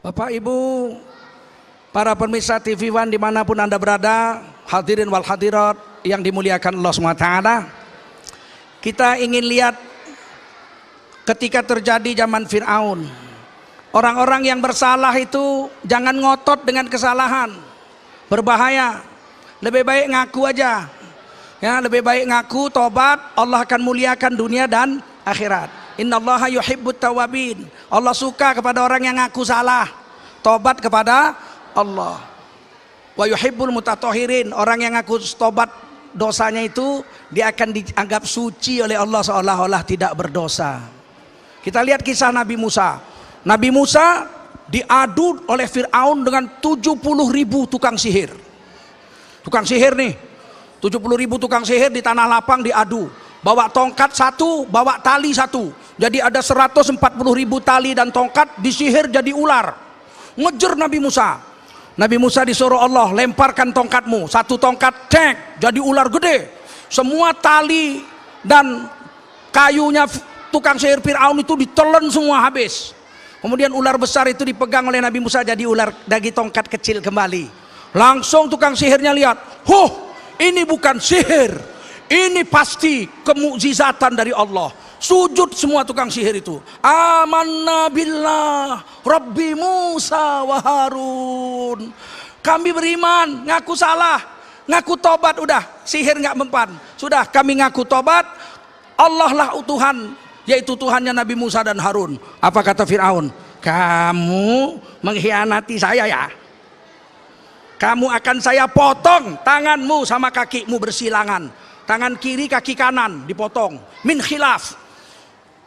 Bapak Ibu, para pemirsa TV One dimanapun Anda berada, hadirin wal hadirat yang dimuliakan Allah SWT, kita ingin lihat ketika terjadi zaman Fir'aun. Orang-orang yang bersalah itu jangan ngotot dengan kesalahan, berbahaya. Lebih baik ngaku aja, ya, lebih baik ngaku, tobat, Allah akan muliakan dunia dan akhirat. Innallaha yuhibbut tawabin. Allah suka kepada orang yang ngaku salah, tobat kepada Allah. Wa yuhibbul mutatahhirin. Orang yang ngaku tobat dosanya itu, dia akan dianggap suci oleh Allah seolah-olah tidak berdosa. Kita lihat kisah Nabi Musa. Nabi Musa diadu oleh Fir'aun dengan 70.000 tukang sihir. Tukang sihir nih, 70.000 tukang sihir di tanah lapang diadu. Bawa tongkat satu, bawa tali satu. Jadi ada 140.000 tali dan tongkat, disihir jadi ular. Ngejar Nabi Musa. Nabi Musa disuruh Allah, lemparkan tongkatmu. Satu tongkat, cek, jadi ular gede. Semua tali dan kayunya tukang sihir Fir'aun itu ditelan semua habis. Kemudian ular besar itu dipegang oleh Nabi Musa, jadi ular dari tongkat kecil kembali. Langsung tukang sihirnya lihat, ini bukan sihir, ini pasti kemukjizatan dari Allah. Sujud semua tukang sihir itu. Amanna billah Rabbi Musa wa Harun. Kami beriman, ngaku salah, ngaku tobat, udah sihir nggak mempan. Sudah kami ngaku tobat, Allah lah Tuhan, yaitu Tuhannya Nabi Musa dan Harun. Apa kata Fir'aun? Kamu mengkhianati saya ya? Kamu akan saya potong tanganmu sama kakimu bersilangan. Tangan kiri kaki kanan dipotong. Min khilaf.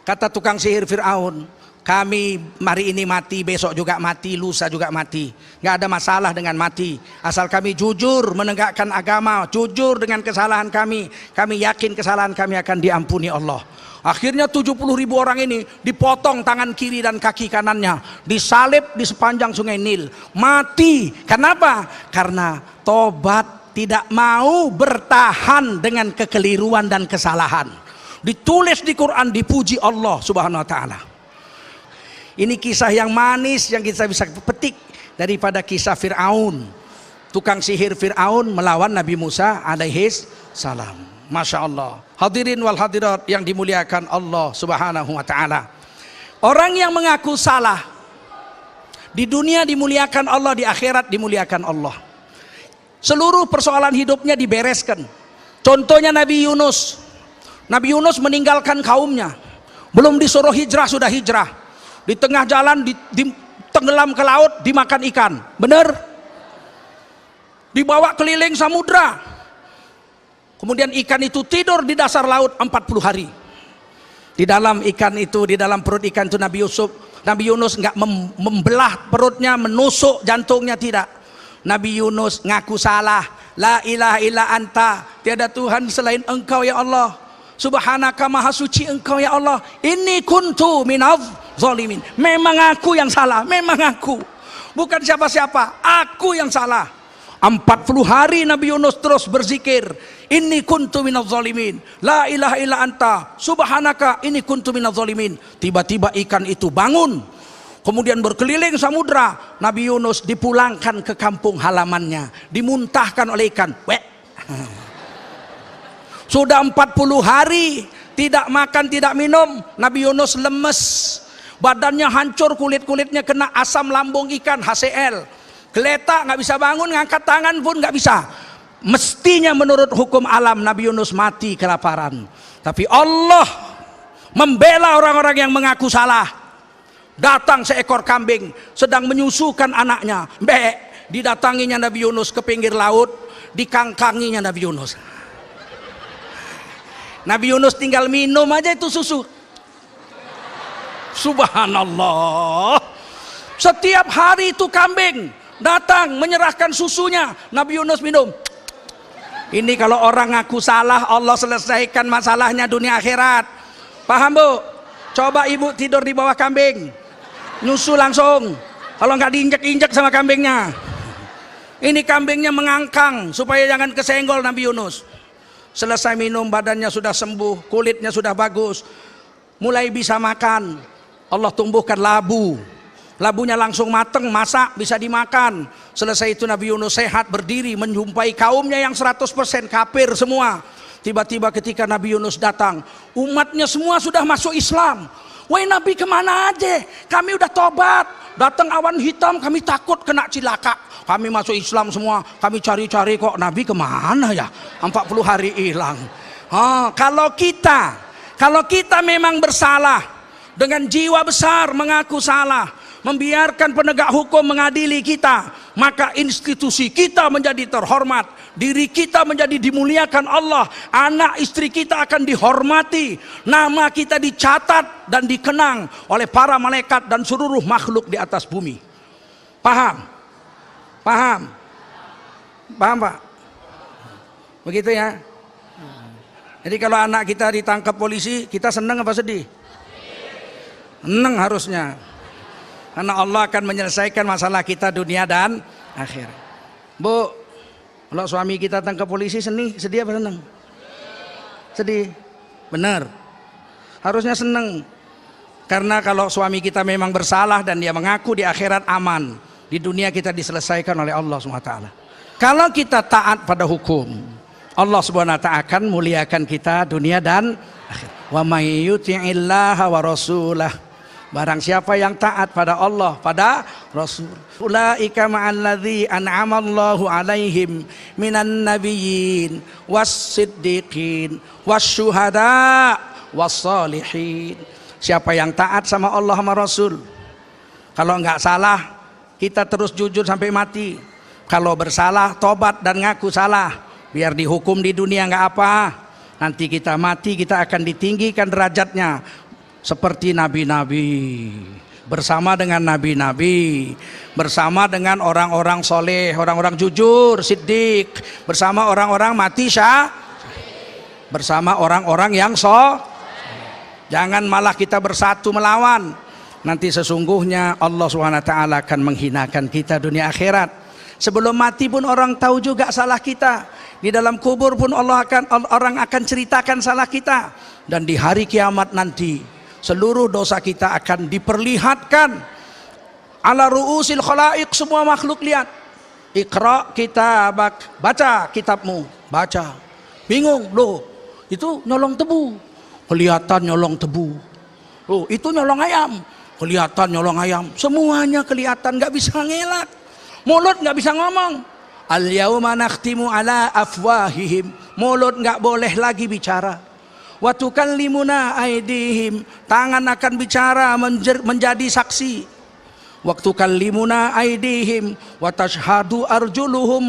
Kata tukang sihir Fir'aun, kami hari ini mati, besok juga mati, lusa juga mati. Nggak ada masalah dengan mati. Asal kami jujur menegakkan agama, jujur dengan kesalahan kami. Kami yakin kesalahan kami akan diampuni Allah. Akhirnya 70.000 orang ini dipotong tangan kiri dan kaki kanannya, disalib di sepanjang sungai Nil, mati. Kenapa? Karena tobat, tidak mau bertahan dengan kekeliruan dan kesalahan. Ditulis di Quran, dipuji Allah Subhanahu wa taala. Ini kisah yang manis yang kita bisa petik daripada kisah Fir'aun. Tukang sihir Fir'aun melawan Nabi Musa alaihi salam. Masya Allah. Hadirin wal hadirat yang dimuliakan Allah Subhanahu wa ta'ala. Orang yang mengaku salah di dunia dimuliakan Allah, di akhirat dimuliakan Allah. Seluruh persoalan hidupnya dibereskan. Contohnya Nabi Yunus. Nabi Yunus meninggalkan kaumnya, belum disuruh hijrah sudah hijrah. Di tengah jalan tenggelam ke laut, dimakan ikan. Benar? Dibawa keliling samudra. Kemudian ikan itu tidur di dasar laut 40 hari. Di dalam ikan itu, di dalam perut ikan itu Nabi Yunus nggak membelah perutnya, menusuk jantungnya, tidak. Nabi Yunus ngaku salah. La ilaha illa anta, tiada Tuhan selain engkau ya Allah. Subhanaka, maha suci engkau ya Allah. Ini kuntu minadh zalimin. Memang aku yang salah, memang aku, bukan siapa-siapa, aku yang salah. 40 hari Nabi Yunus terus berzikir, ini kuntu minadh zalimin, la ilaha illa anta, subhanaka, ini kuntu minadh zalimin. Tiba-tiba ikan itu bangun, kemudian berkeliling samudra. Nabi Yunus dipulangkan ke kampung halamannya, dimuntahkan oleh ikan. Sudah 40 hari tidak makan, tidak minum. Nabi Yunus lemes, badannya hancur, kulit-kulitnya kena asam lambung ikan, HCl. Geletak, nggak bisa bangun, ngangkat tangan pun nggak bisa. Mestinya menurut hukum alam Nabi Yunus mati kelaparan. Tapi Allah membela orang-orang yang mengaku salah. Datang seekor kambing sedang menyusukan anaknya. Didatanginya Nabi Yunus ke pinggir laut, dikangkanginya Nabi Yunus. Nabi Yunus tinggal minum aja itu susu. Subhanallah. Setiap hari itu kambing datang menyerahkan susunya, Nabi Yunus minum. Ini kalau orang ngaku salah, Allah selesaikan masalahnya dunia akhirat. Paham Bu? Coba ibu tidur di bawah kambing, nyusu langsung. Kalau nggak diinjek-injek sama kambingnya. Ini kambingnya mengangkang supaya jangan kesenggol Nabi Yunus. Selesai minum, badannya sudah sembuh, kulitnya sudah bagus, mulai bisa makan. Allah tumbuhkan labu. Labunya langsung mateng, masak, bisa dimakan. Selesai itu Nabi Yunus sehat, berdiri, menjumpai kaumnya yang 100% kafir semua. Tiba-tiba ketika Nabi Yunus datang, umatnya semua sudah masuk Islam. Woi Nabi, kemana aja? Kami udah tobat. Datang awan hitam, kami takut kena cilaka. Kami masuk Islam semua, kami cari-cari kok Nabi kemana ya? 40 hari hilang. Kalau kita memang bersalah, dengan jiwa besar mengaku salah, membiarkan penegak hukum mengadili kita, maka institusi kita menjadi terhormat, diri kita menjadi dimuliakan Allah, anak istri kita akan dihormati, nama kita dicatat dan dikenang oleh para malaikat dan seluruh makhluk di atas bumi. Paham? Paham Pak? Begitu ya. Jadi kalau anak kita ditangkap polisi, kita senang apa sedih? Senang harusnya. Karena Allah akan menyelesaikan masalah kita dunia dan akhir. Bu, kalau suami kita tangkap polisi sedih apa senang? Sedih. Benar. Harusnya senang. Karena kalau suami kita memang bersalah dan dia mengaku, di akhirat aman. Di dunia kita diselesaikan oleh Allah SWT. Kalau kita taat pada hukum, Allah SWT akan muliakan kita dunia dan akhir. Wa may yuti'illaha wa rasulah. Barang siapa yang taat pada Allah, pada Rasul, ulaika ma'alladzi an'amallahu alaihim minan nabiyyin was-siddiqin wasyuhada was-salihin. Siapa yang taat sama Allah sama Rasul, kalau enggak salah kita terus jujur sampai mati. Kalau bersalah tobat dan ngaku salah, biar dihukum di dunia enggak apa. Nanti kita mati, kita akan ditinggikan derajatnya seperti nabi-nabi, bersama dengan nabi-nabi, bersama dengan orang-orang soleh, orang-orang jujur, siddiq, bersama orang-orang mati bersama orang-orang yang jangan malah kita bersatu melawan. Nanti sesungguhnya Allah SWT akan menghinakan kita dunia akhirat. Sebelum mati pun orang tahu juga salah kita. Di dalam kubur pun orang akan ceritakan salah kita. Dan di hari kiamat nanti seluruh dosa kita akan diperlihatkan ala ru'usil khalaik, semua makhluk lihat. Iqra kitabak, baca kitabmu, baca. Bingung, loh itu nyolong tebu, kelihatan nyolong tebu. Loh itu nyolong ayam, kelihatan nyolong ayam. Semuanya kelihatan, nggak bisa ngelak, mulut nggak bisa ngomong. Al yauma nakhtimu ala afwahihim, mulut nggak boleh lagi bicara. Wa tukallimuna aydihim, tangan akan bicara menjadi saksi. Waktu kallimuna aydihim wa tashhadu arjuluhum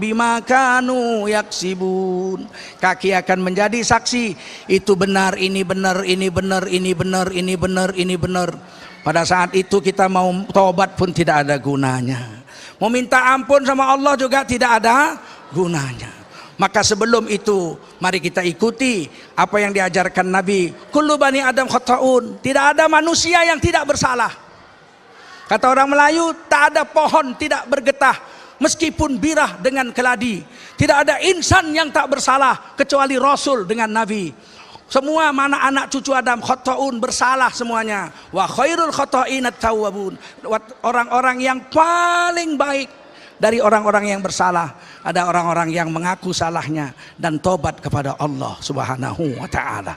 bima kanu yaksibun, kaki akan menjadi saksi. Itu benar, ini benar, ini benar, ini benar, ini benar, ini benar. Pada saat itu kita mau taubat pun tidak ada gunanya, mau minta ampun sama Allah juga tidak ada gunanya. Maka sebelum itu mari kita ikuti apa yang diajarkan Nabi. Kullu bani Adam khata'un, tidak ada manusia yang tidak bersalah. Kata orang Melayu, tak ada pohon tidak bergetah meskipun birah dengan keladi. Tidak ada insan yang tak bersalah kecuali Rasul dengan Nabi. Semua mana anak cucu Adam khata'un, bersalah semuanya. Wa khairul khata'in at-tawwabun, orang-orang yang paling baik dari orang-orang yang bersalah ada orang-orang yang mengaku salahnya dan tobat kepada Allah Subhanahu wa ta'ala.